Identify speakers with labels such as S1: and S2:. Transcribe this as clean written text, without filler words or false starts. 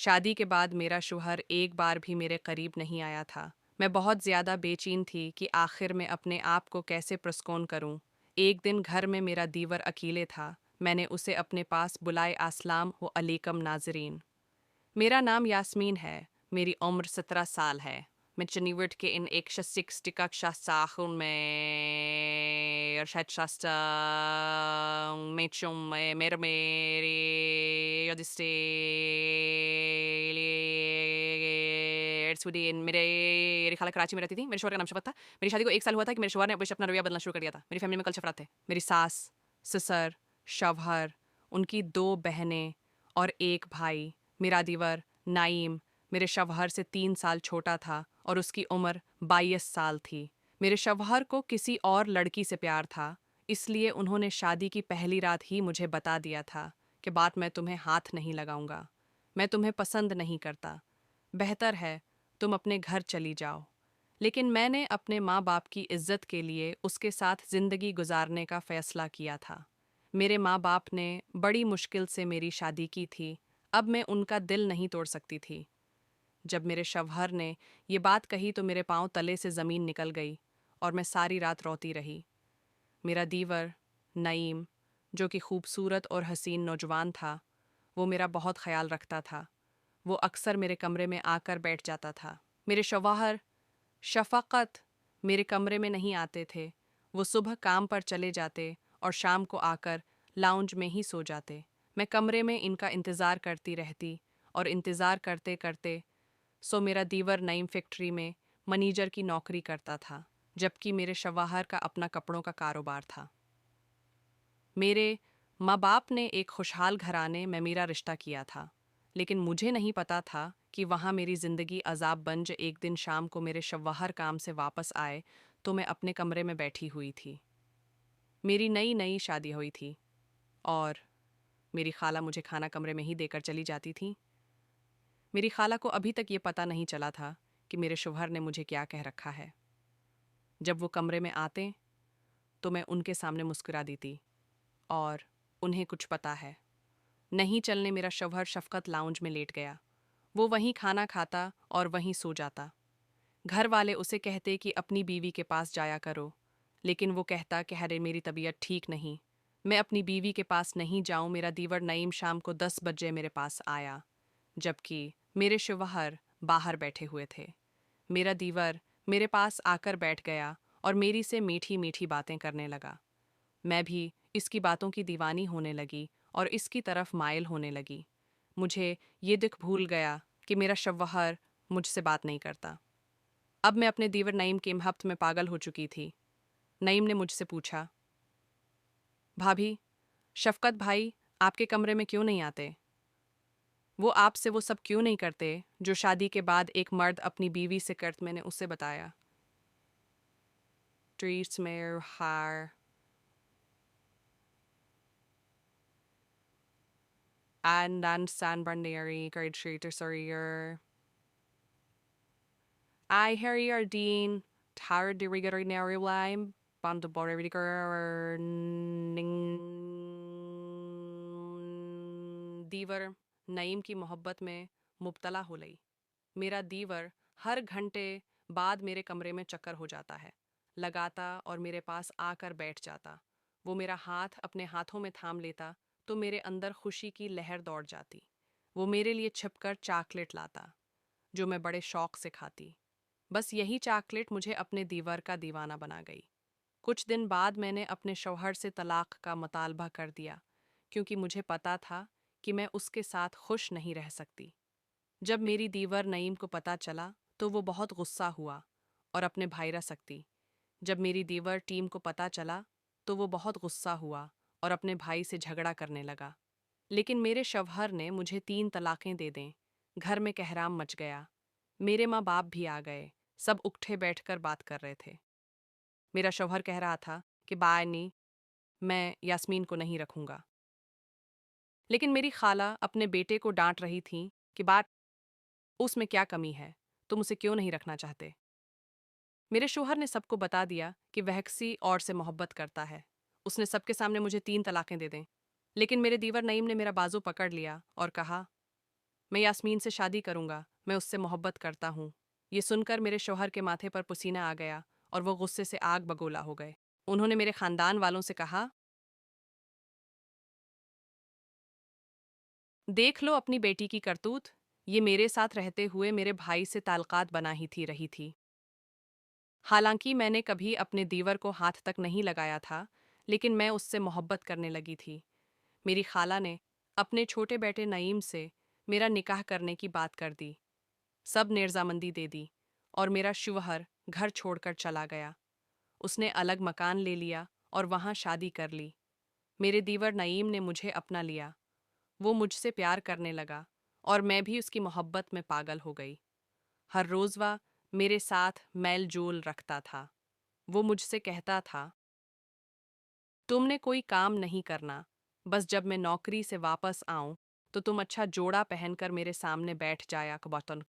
S1: शादी के बाद मेरा शौहर एक बार भी मेरे करीब नहीं आया था। मैं बहुत ज़्यादा बेचैन थी कि आखिर में अपने आप को कैसे प्रस्कौन करूं। एक दिन घर में मेरा दीवर अकेले था। मैंने उसे अपने पास बुलाए अस्सलाम व अलैकुम नाज़रीन। मेरा नाम यास्मीन है। मेरी उम्र 17 साल है। मैं चंडीगढ़ के इन एक शिक्षिका शास्त्र में अर्थशास्त्र में मेरे मेरे यदिस्ते मेरे खाला कराची में रहती थी। मेरे शौहर का नाम शफकत था। मेरी शादी को 1 साल हुआ था कि मेरे शौहर ने अपना रवैया बदलना शुरू कर दिया था। मेरी फैमिली में कल शफरात थे। मेरी सास, ससुर, शौहर, उनकी 2 बहनें और 1 भाई। मेरा दीवर नाइम मेरे शौहर से 3 साल छोटा था और उसकी उम्र 22 साल थी। मेरे शौहर को किसी और लड़की से प्यार था, इसलिए उन्होंने शादी की पहली रात ही मुझे बता दिया था कि बात मैं तुम्हें हाथ नहीं लगाऊंगा। मैं तुम्हें पसंद नहीं करता। बेहतर है तुम अपने घर चली जाओ। लेकिन मैंने अपने माँ बाप की इज्जत के लिए उसके साथ ज़िंदगी गुजारने का फ़ैसला किया था। मेरे माँ बाप ने बड़ी मुश्किल से मेरी शादी की थी। अब मैं उनका दिल नहीं तोड़ सकती थी। जब मेरे शौहर ने ये बात कही तो मेरे पाँव तले से ज़मीन निकल गई और मैं सारी रात रोती रही। मेरा दीवर नईम, जो कि खूबसूरत और हसीन नौजवान था, वो मेरा बहुत ख्याल रखता था। वो अक्सर मेरे कमरे में आकर बैठ जाता था। मेरे शौहर शफ़क़त मेरे कमरे में नहीं आते थे। वो सुबह काम पर चले जाते और शाम को आकर लाउंज में ही सो जाते। मैं कमरे में इनका इंतज़ार करती रहती और इंतज़ार करते करते मेरा दीवर नईम फैक्ट्री में मैनेजर की नौकरी करता था, जबकि मेरे शौहर का अपना कपड़ों का कारोबार था। मेरे माँ बाप ने एक खुशहाल घराने में मेरा रिश्ता किया था, लेकिन मुझे नहीं पता था कि वहाँ मेरी ज़िंदगी अजाब बन ज एक दिन शाम को मेरे शौहर काम से वापस आए तो मैं अपने कमरे में बैठी हुई थी। मेरी नई नई शादी हुई थी और मेरी खाला मुझे खाना कमरे में ही देकर चली जाती थी। मेरी खाला को अभी तक ये पता नहीं चला था कि मेरे शौहर ने मुझे क्या कह रखा है। जब वो कमरे में आते तो मैं उनके सामने मुस्कुरा देती और उन्हें कुछ पता है नहीं चलने मेरा शौहर शफकत लाउंज में लेट गया। वो वहीं खाना खाता और वहीं सो जाता। घर वाले उसे कहते कि अपनी बीवी के पास जाया करो, लेकिन वो कहता कि अरे मेरी तबीयत ठीक नहीं, मैं अपनी बीवी के पास नहीं जाऊं। मेरा दीवर नईम शाम को 10 बजे मेरे पास आया, जबकि मेरे शौहर बाहर बैठे हुए थे। मेरा दीवर मेरे पास आकर बैठ गया और मेरी से मीठी मीठी बातें करने लगा। मैं भी इसकी बातों की दीवानी होने लगी और इसकी तरफ माइल होने लगी। मुझे ये दुख भूल गया कि मेरा शौहर मुझसे बात नहीं करता। अब मैं अपने दीवर नईम के महब्बत में पागल हो चुकी थी। नईम ने मुझसे पूछा, भाभी, शफकत भाई आपके कमरे में क्यों नहीं आते? वो आपसे वो सब क्यों नहीं करते जो शादी के बाद एक मर्द अपनी बीवी से करता? मैंने उसे बताया। ट्रीट्स में हार and San Banderi grade street or I Harry Dean Tar de Rigger Nary Lime Band Borriger दीवर Naeem की मोहब्बत में मुब्तला हो गई। मेरा दीवर हर घंटे बाद मेरे कमरे में चक्कर हो जाता है, लगाता और मेरे पास आकर बैठ जाता। वो मेरा हाथ अपने हाथों में थाम लेता तो मेरे अंदर खुशी की लहर दौड़ जाती। वो मेरे लिए छिपकर चॉकलेट लाता, जो मैं बड़े शौक से खाती। बस यही चॉकलेट मुझे अपने दीवर का दीवाना बना गई। कुछ दिन बाद मैंने अपने शौहर से तलाक का मुतालबा कर दिया, क्योंकि मुझे पता था कि मैं उसके साथ खुश नहीं रह सकती। जब मेरी दीवर नईम को पता चला तो वो बहुत गुस्सा हुआ और अपने भाई रह सकती। जब मेरी दीवर टीम को पता चला तो वो बहुत गुस्सा हुआ और अपने भाई से झगड़ा करने लगा। लेकिन मेरे शौहर ने मुझे 3 तलाकें दे दें। घर में कहराम मच गया। मेरे माँ बाप भी आ गए। सब उठे बैठकर बात कर रहे थे। मेरा शौहर कह रहा था कि बाय नी, मैं यास्मीन को नहीं रखूंगा। लेकिन मेरी खाला अपने बेटे को डांट रही थी कि बात उसमें क्या कमी है, तुम उसे क्यों नहीं रखना चाहते? मेरे शौहर ने सबको बता दिया कि वह किसी और से मोहब्बत करता है। उसने सबके सामने मुझे 3 तलाकें दे दें। लेकिन मेरे दीवर नईम ने मेरा बाजू पकड़ लिया और कहा, मैं यास्मीन से शादी करूंगा, मैं उससे मोहब्बत करता हूँ। ये सुनकर मेरे शौहर के माथे पर पसीना आ गया और वो गुस्से से आग बगोला हो गए। उन्होंने मेरे खानदान वालों से कहा, देख लो अपनी बेटी की करतूत, ये मेरे साथ रहते हुए मेरे भाई से ताल्लुकात बना ही थी रही थी। हालांकि मैंने कभी अपने दीवर को हाथ तक नहीं लगाया था, लेकिन मैं उससे मोहब्बत करने लगी थी। मेरी खाला ने अपने छोटे बेटे नईम से मेरा निकाह करने की बात कर दी। सब नेर्जामंदी दे दी और मेरा शौहर घर छोड़कर चला गया। उसने अलग मकान ले लिया और वहां शादी कर ली। मेरे दीवर नईम ने मुझे अपना लिया। वो मुझसे प्यार करने लगा और मैं भी उसकी मोहब्बत में पागल हो गई। हर रोज वह मेरे साथ मेल जोल रखता था। वो मुझसे कहता था, तुमने कोई काम नहीं करना, बस जब मैं नौकरी से वापस आऊं तो तुम अच्छा जोड़ा पहनकर मेरे सामने बैठ जाया कबतन।